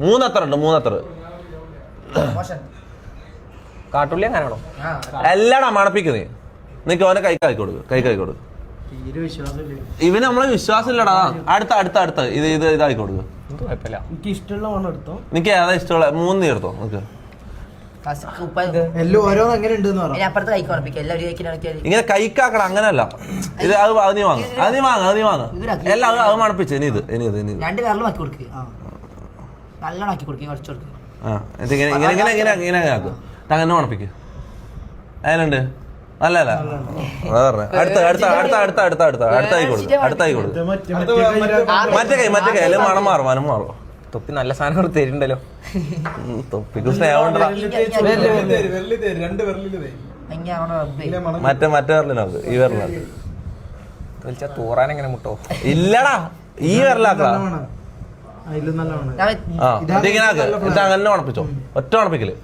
മൂന്നത്ര കാട്ടുള്ളി അങ്ങനെയാണോ എല്ലാടാ മണപ്പിക്കുന്നേ നിനക്ക് ഓനെ കൈക്കാക്കി കൊടുക്ക് ഇവന് നമ്മളെ വിശ്വാസം ഇല്ലടാ അടുത്ത ഇത് ഇതാക്കി കൊടുക്ക് നിനക്ക് ഏതാ ഇഷ്ടമുള്ള 3 എടുത്തോ നിനക്ക് ഇങ്ങനെ കൈക്കാക്കട അങ്ങനല്ല ഇത് അത് നീ വാങ്ങ എല്ലാം അത് മണപ്പിച്ച് ഇനി ഇത് ഇങ്ങനെ ആക്കും അങ്ങനെ മണപ്പിക്ക് അതിനുണ്ട് അല്ല അടുത്തായി കൊടുക്കും മറ്റേ കൈ അല്ലെങ്കിൽ മണം മാറും തൊപ്പി നല്ല സാധനം തരുന്നുണ്ടല്ലോ തൊപ്പിക്ക് സ്നേഹമുണ്ടോ മറ്റേ വിരലിനകത്ത് ഈ വിരലിനകത്ത് തൂറാൻ എങ്ങനെ മുട്ടോ ഇല്ലടാ ഈ വിരലാക്കടാ ഇങ്ങനെ അങ്ങനെ മണപ്പിച്ചോ ഒറ്റ മണപ്പിക്കല്